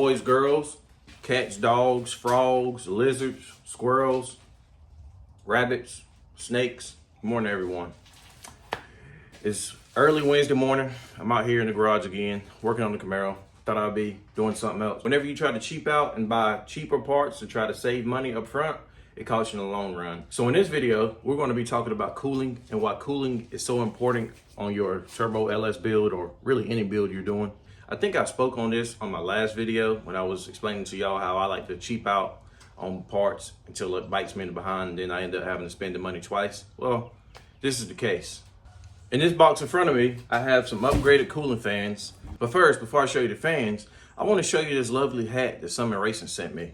boys, girls, cats, dogs, frogs, lizards, squirrels, rabbits, snakes. Good morning, everyone. It's early Wednesday morning. I'm out here in the garage again, working on the Camaro. Thought I'd be doing something else. Whenever you try to cheap out and buy cheaper parts to try to save money up front, it costs you in the long run. So in this video, we're going to be talking about cooling and why cooling is so important on your Turbo LS build, or really any build you're doing. I think I spoke on this on my last video when I was explaining to y'all how I like to cheap out on parts until it bites me in the behind, and then I end up having to spend the money twice. Well, this is the case. In this box in front of me, I have some upgraded cooling fans. But first, before I show you the fans, I want to show you this lovely hat that Summit Racing sent me.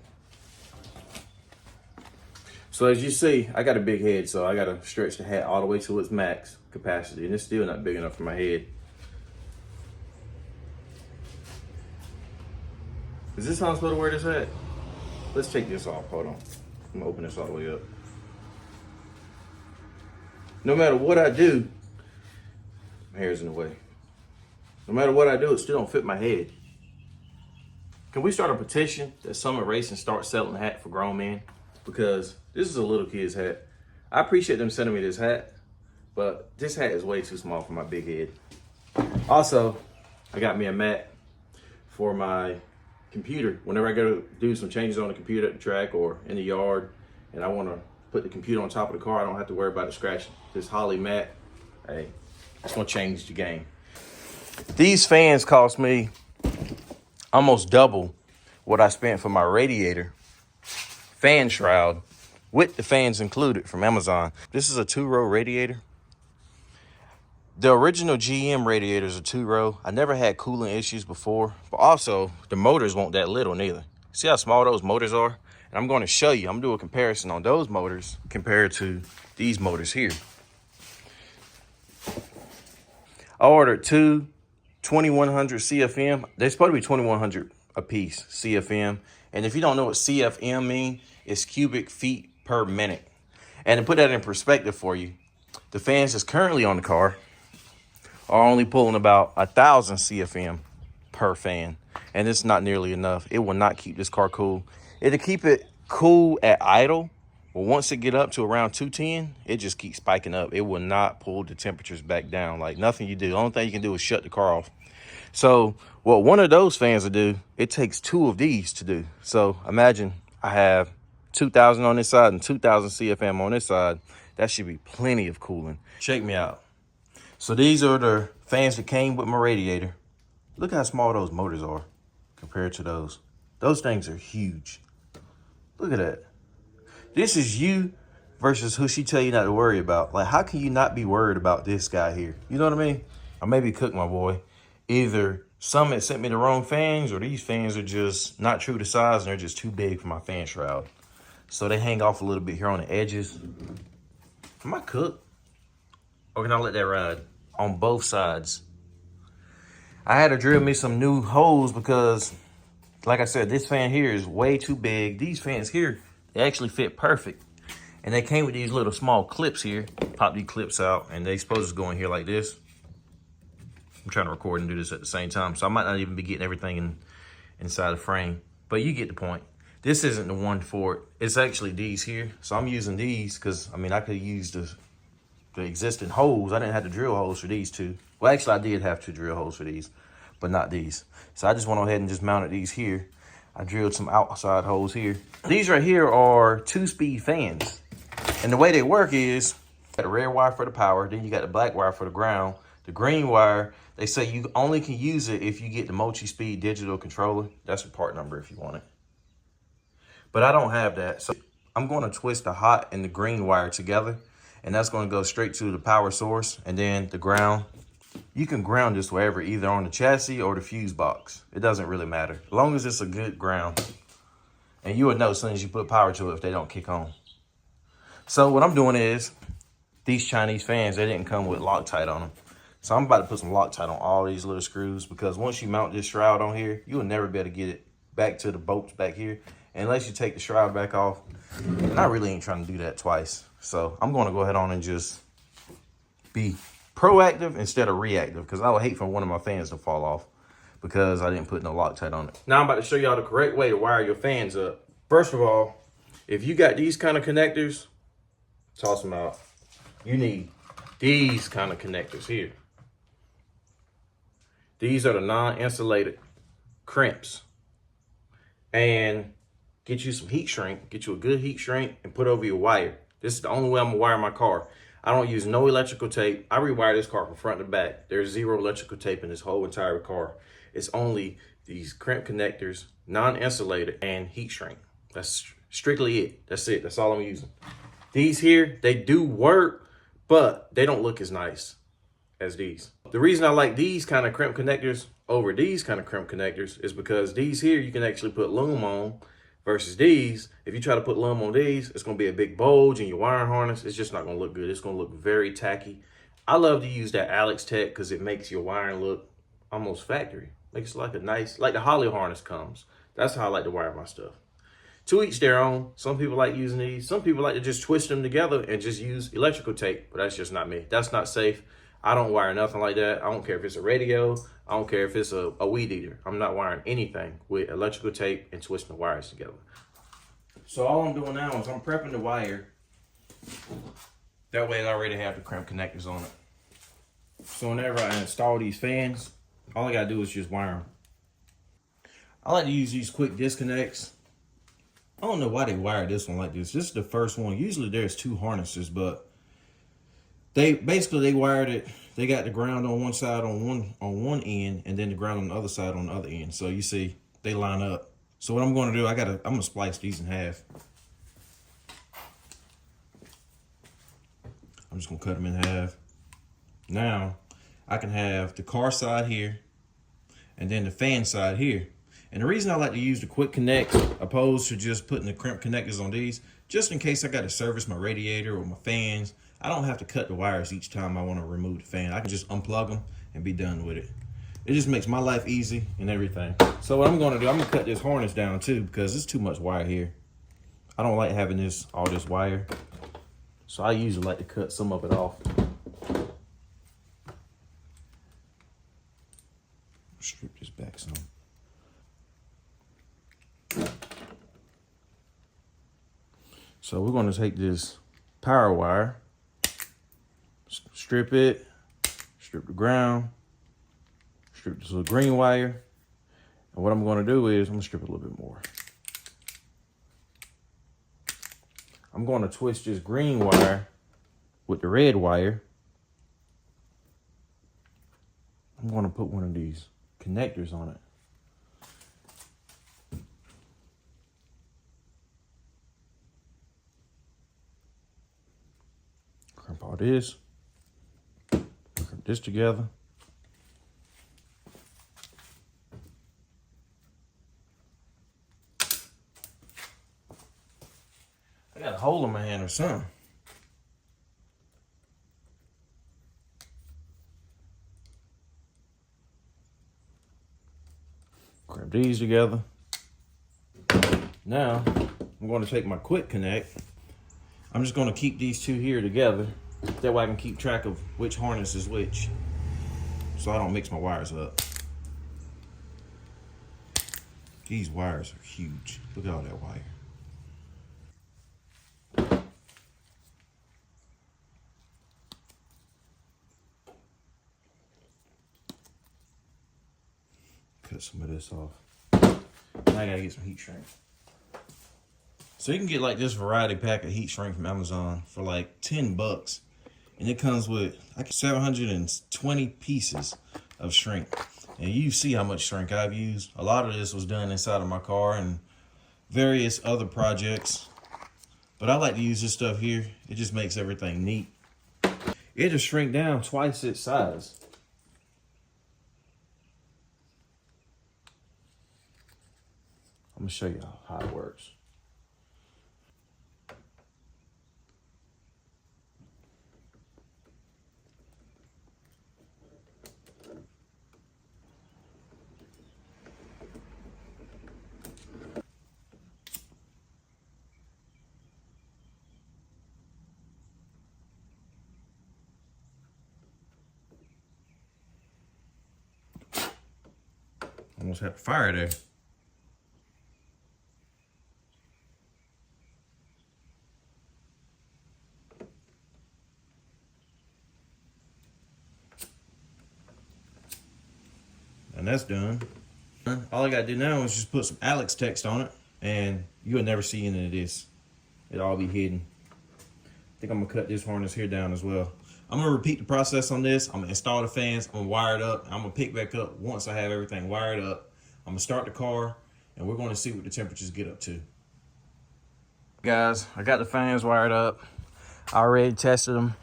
So as you see, I got a big head, so I got to stretch the hat all the way to its max capacity, and it's still not big enough for my head. Is this how I'm supposed to wear this hat? Let's take this off. Hold on. I'm gonna open this all the way up. No matter what I do, my hair's in the way. No matter what I do, it still don't fit my head. Can we start a petition that Summit Racing start selling hats for grown men? Because this is a little kid's hat. I appreciate them sending me this hat, but this hat is way too small for my big head. Also, I got me a mat for my computer. Whenever I go to do some changes on the computer at the track or in the yard, and I want to put the computer on top of the car, I don't have to worry about it scratching. This Holly mat, hey, it's gonna change the game. These fans cost me almost double what I spent for my Radiator fan shroud with the fans included from Amazon. This is a 2-row Radiator. The original GM Radiators are 2-row. I never had cooling issues before, but also the motors weren't that little neither. See how small those motors are? And I'm going to show you, I'm doing a comparison on those motors compared to these motors here. I ordered two 2100 CFM. They're supposed to be 2100 a piece CFM. And if you don't know what CFM means, it's cubic feet per minute. And to put that in perspective for you, the fans that's currently on the car are only pulling about 1,000 CFM per fan. And it's not nearly enough. It will not keep this car cool. It'll keep it cool at idle, but once it get up to around 210, it just keeps spiking up. It will not pull the temperatures back down. Like nothing you do. The only thing you can do is shut the car off. So what one of those fans will do, it takes 2 of these to do. So imagine I have 2,000 on this side and 2,000 CFM on this side. That should be plenty of cooling. Check me out. So these are the fans that came with my Radiator. Look how small those motors are compared to those. Those things are huge. Look at that. This is you versus who she tell you not to worry about. Like, how can you not be worried about this guy here? You know what I mean? I may be cooked, my boy. Either Summit sent me the wrong fans, or these fans are just not true to size and they're just too big for my fan shroud. So they hang off a little bit here on the edges. Am I cooked? Or can I let that ride? On both sides. I had to drill me some new holes because, like I said, this fan here is way too big. These fans here, they actually fit perfect. And they came with these little small clips here. Pop these clips out, and they supposed to go in here like this. I'm trying to record and do this at the same time, so I might not even be getting everything inside the frame. But you get the point. This isn't the one for it. It's actually these here. So I'm using these because, I mean, I could use the existing holes. I didn't have to drill holes for these two. Well, actually, I did have to drill holes for these, but not these. So I just went ahead and just mounted these here. I drilled some outside holes here. These right here are 2-speed fans. And the way they work is, you got the red wire for the power, then you got the black wire for the ground. The green wire, they say you only can use it if you get the multi-speed digital controller. That's the part number if you want it. But I don't have that. So I'm going to twist the hot and the green wire together, and that's going to go straight to the power source, and then the ground. You can ground this wherever, either on the chassis or the fuse box. It doesn't really matter, as long as it's a good ground. And you would know as soon as you put power to it if they don't kick on. So what I'm doing is, these Chinese fans, they didn't come with Loctite on them. So I'm about to put some Loctite on all these little screws, because once you mount this shroud on here, you will never be able to get it back to the bolts back here unless you take the shroud back off. And I really ain't trying to do that twice. So I'm going to go ahead on and just be proactive instead of reactive, because I would hate for one of my fans to fall off. because I didn't put no Loctite on it. Now I'm about to show y'all the correct way to wire your fans up. First of all, if you got these kind of connectors, toss them out. You need these kind of connectors here. These are the non-insulated crimps. And get you some heat shrink, get you a good heat shrink and put over your wire. This is the only way I'm gonna wire my car. I don't use no electrical tape. I rewire this car from front to back. There's zero electrical tape in this whole entire car. It's only these crimp connectors, non-insulated, and heat shrink. That's strictly it. That's it. That's all I'm using. These here, they do work, but they don't look as nice as these. The reason I like these kind of crimp connectors over these kind of crimp connectors is because these here you can actually put loom on, versus these, if you try to put loom on these, it's gonna be a big bulge in your wiring harness. It's just not gonna look good. It's gonna look very tacky. I love to use that Alex Tech because it makes your wiring look almost factory. Makes it like a nice, like the Holly harness comes. That's how I like to wire my stuff. To each their own. Some people like using these. Some people like to just twist them together and just use electrical tape, but that's just not me. That's not safe. I don't wire nothing like that. I don't care if it's a radio. I don't care if it's a weed eater. I'm not wiring anything with electrical tape and twisting the wires together. So all I'm doing now is I'm prepping the wire. That way I already have the crimp connectors on it. So whenever I install these fans, all I gotta do is just wire them. I like to use these quick disconnects. I don't know why they wired this one like this. This is the first one. Usually there's two harnesses, but they wired it. They got the ground on one side on one end, and then the ground on the other side on the other end. So you see, they line up. So what I'm going to do, I'm gonna splice these in half. I'm just gonna cut them in half. Now I can have the car side here, and then the fan side here. And the reason I like to use the quick connects opposed to just putting the crimp connectors on these, just in case I got to service my radiator or my fans, I don't have to cut the wires each time I want to remove the fan. I can just unplug them and be done with it. It just makes my life easy and everything. So what I'm going to do, I'm going to cut this harness down too because it's too much wire here. I don't like having all this wire. So I usually like to cut some of it off. Strip this back some. So we're going to take this power wire, strip it, strip the ground, strip this little green wire. And what I'm going to do is I'm going to strip it a little bit more. I'm going to twist this green wire with the red wire. I'm going to put one of these connectors on it. Crimp all this. Crimp this together. I got a hole in my hand or something. Grab these together. Now, I'm going to take my quick connect. I'm just going to keep these two here together. That way I can keep track of which harness is which, so I don't mix my wires up. These wires are huge. Look at all that wire. Cut some of this off. Now I gotta get some heat shrink. So you can get like this variety pack of heat shrink from Amazon for like 10 bucks. And it comes with like 720 pieces of shrink. And you see how much shrink I've used. A lot of this was done inside of my car and various other projects. But I like to use this stuff here. It just makes everything neat. It'll shrink down twice its size. I'm gonna show you how it works. Almost had a fire there. And that's done. All I gotta do now is just put some Alex text on it, and you'll never see any of this. It'll all be hidden. I think I'm gonna cut this harness here down as well. I'm gonna repeat the process on this. I'm gonna install the fans, I'm gonna wire it up, I'm gonna pick back up once I have everything wired up. I'm gonna start the car, and we're gonna see what the temperatures get up to. Guys, I got the fans wired up. I already tested them.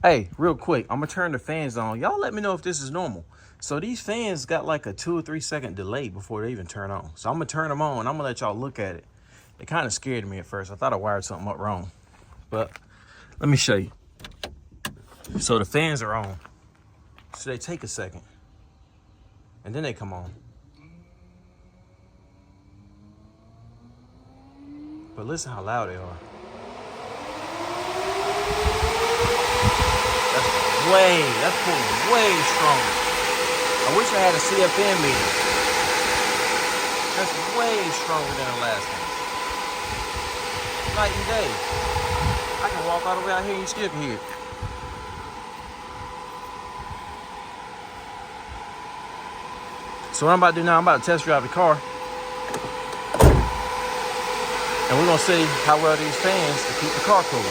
Hey, real quick, I'm gonna turn the fans on. Y'all let me know if this is normal. So these fans got like a 2 or 3 second delay before they even turn on. So I'm gonna turn them on. I'm gonna let y'all look at it. It kind of scared me at first. I thought I wired something up wrong, but let me show you. So the fans are on. So they take a second, and then they come on. But listen how loud they are. That's pulling way stronger. I wish I had a CFM meter. That's way stronger than the last one. Night and day. I can walk all the way out here and you still can hear it. So what I'm about to do now, I'm about to test drive the car. And we're gonna see how well these fans to keep the car cool.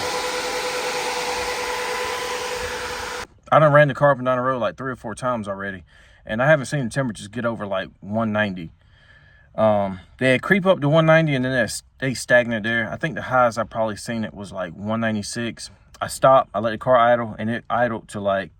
I done ran the car up and down the road like 3 or 4 times already, and I haven't seen the temperatures get over like 190. They creep up to 190 and then they stay stagnant there. I think the highest I probably seen it was like 196. I stopped, I let the car idle, and it idled to like,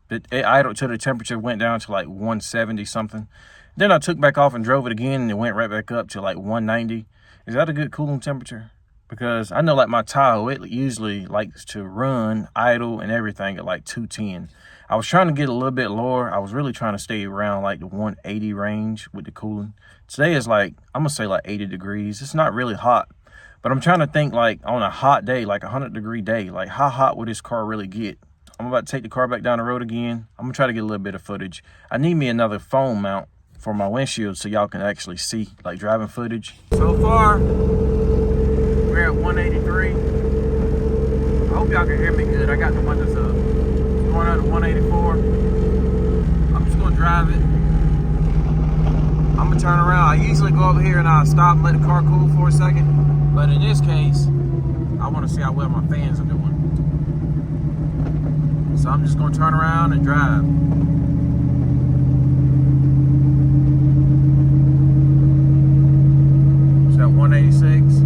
it idled till the temperature went down to like 170 something. Then I took back off and drove it again, and it went right back up to like 190. Is that a good cooling temperature? Because I know like my Tahoe, it usually likes to run, idle, and everything at like 210. I was trying to get a little bit lower. I was really trying to stay around like the 180 range with the cooling. Today is like, I'm gonna say like 80 degrees. It's not really hot, but I'm trying to think like on a hot day, like 100-degree day, like how hot would this car really get? I'm about to take the car back down the road again. I'm gonna try to get a little bit of footage. I need me another phone mount for my windshield so y'all can actually see like driving footage. So far, we're at 183. I hope y'all can hear me good. I got the windows up. Going out to 184. I'm just gonna drive it. I'm gonna turn around. I usually go over here and I'll stop and let the car cool for a second. But in this case, I wanna see how well my fans are doing. So I'm just gonna turn around and drive. It's at 186.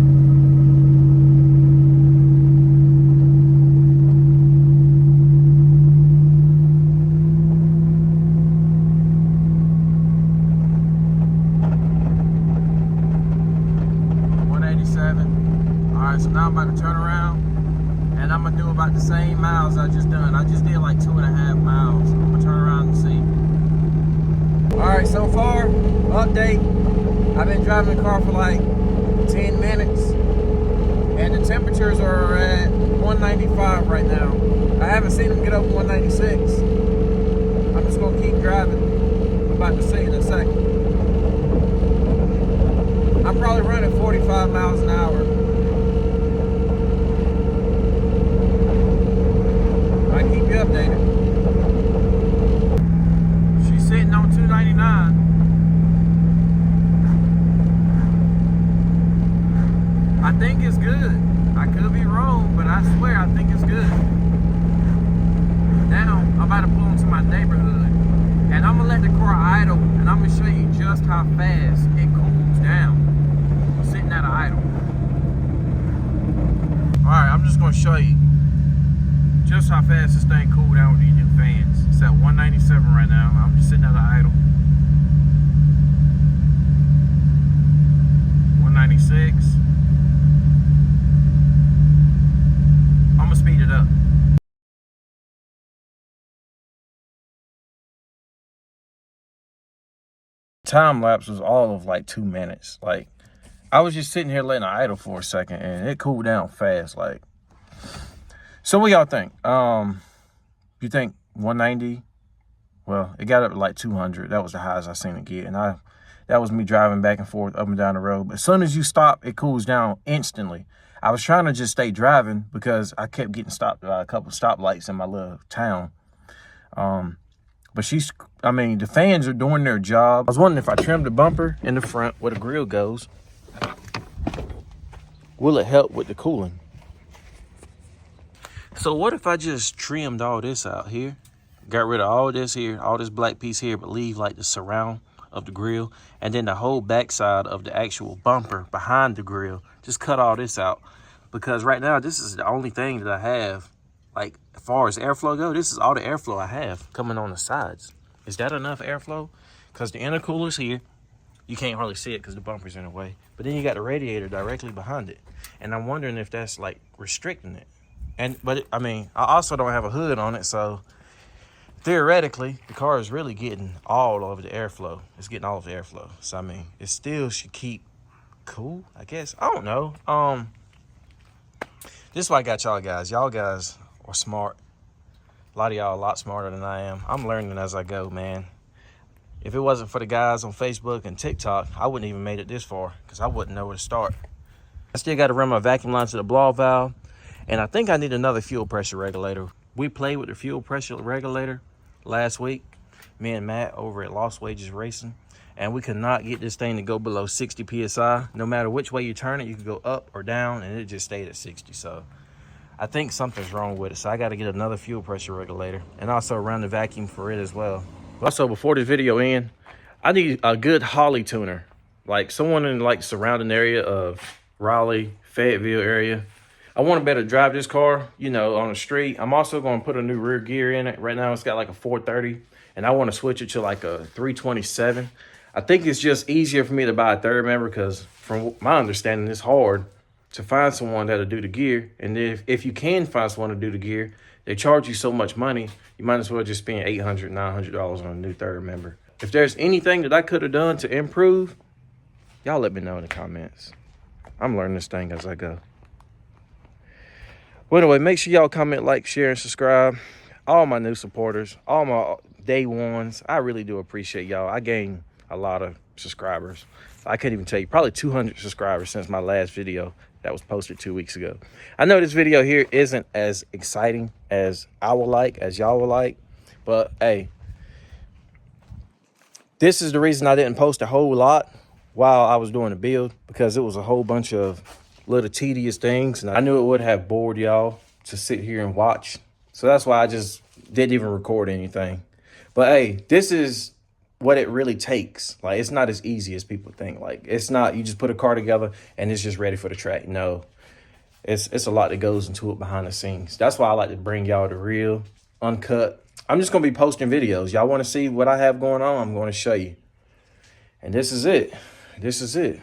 Alright, so now I'm about to turn around and I'm gonna do about the same miles I just done. I just did like 2.5 miles. I'm gonna turn around and see. Alright, so far, update. I've been driving the car for like 10 minutes and the temperatures are at 195 right now. I haven't seen them get up to 196. I'm just gonna keep driving. I'm about to see in a second. I'm probably running 45 miles an hour. I keep you updated. She's sitting on 299. I think it's good. I could be wrong, but I swear I think it's good. Now, I'm about to pull into my neighborhood, and I'm gonna let the car idle, and I'm gonna show you just how fast it cools down. Sitting at an idle. Alright, I'm just going to show you just how fast this thing cooled down with these new fans. It's at 197 right now. I'm just sitting at an idle. 196. I'm going to speed it up. Time lapse was all of like 2 minutes. Like, I was just sitting here letting it idle for a second and it cooled down fast. Like, so what y'all think? You think 190 Well, it got up to like 200. That was the highest I seen it get. And that was me driving back and forth up and down the road. But as soon as you stop, it cools down instantly. I was trying to just stay driving because I kept getting stopped by a couple stoplights in my little town. But the fans are doing their job. I was wondering if I trimmed the bumper in the front where the grill goes, will it help with the cooling? So what if I just trimmed all this out here? Got rid of all this here, all this black piece here, but leave like the surround of the grill, and then the whole backside of the actual bumper behind the grill. Just cut all this out, because right now this is the only thing that I have. Like, as far as airflow go, this is all the airflow I have coming on the sides. Is that enough airflow? Because the intercooler's here. You can't hardly see it because the bumper's in the way. But then you got the radiator directly behind it. And I'm wondering if that's like restricting it. I also don't have a hood on it, so theoretically, the car is really getting all of the airflow. It's getting all of the airflow. So, it still should keep cool, I guess. I don't know. This is why I got y'all guys. Y'all guys are smart. A lot of y'all a lot smarter than I am. I'm learning as I go, man. If it wasn't for the guys on Facebook and TikTok, I wouldn't even made it this far because I wouldn't know where to start. I still got to run my vacuum line to the blow valve, and I think I need another fuel pressure regulator. We played with the fuel pressure regulator last week, me and Matt over at Lost Wages Racing, and we could not get this thing to go below 60 PSI. No matter which way you turn it, you could go up or down, and it just stayed at 60. So I think something's wrong with it. So I got to get another fuel pressure regulator and also run the vacuum for it as well. Also, before this video ends, I need a good Holly tuner, like someone in like surrounding area of Raleigh, Fayetteville area. I want to better drive this car, on the street. I'm also going to put a new rear gear in it. Right now, it's got like a 430, and I want to switch it to like a 327. I think it's just easier for me to buy a third member because from my understanding, it's hard to find someone that'll do the gear. And if you can find someone to do the gear, they charge you so much money, you might as well just spend $800, $900 on a new third member. If there's anything that I could have done to improve, y'all let me know in the comments. I'm learning this thing as I go. Well, anyway, make sure y'all comment, like, share, and subscribe. All my new supporters, all my day ones, I really do appreciate y'all. I gained a lot of subscribers. I couldn't even tell you, probably 200 subscribers since my last video that was posted 2 weeks ago. I know this video here isn't as exciting as y'all would like, but hey, this is the reason I didn't post a whole lot while I was doing the build, because it was a whole bunch of little tedious things, and I knew it would have bored y'all to sit here and watch. So that's why I just didn't even record anything. But hey, this is what it really takes. Like, it's not as easy as people think. Like, it's not you just put a car together and it's just ready for the track. No, it's a lot that goes into it behind the scenes. That's why I like to bring y'all the real, uncut. I'm just gonna be posting videos. Y'all want to see what I have going on? I'm going to show you. And this is it. This is it.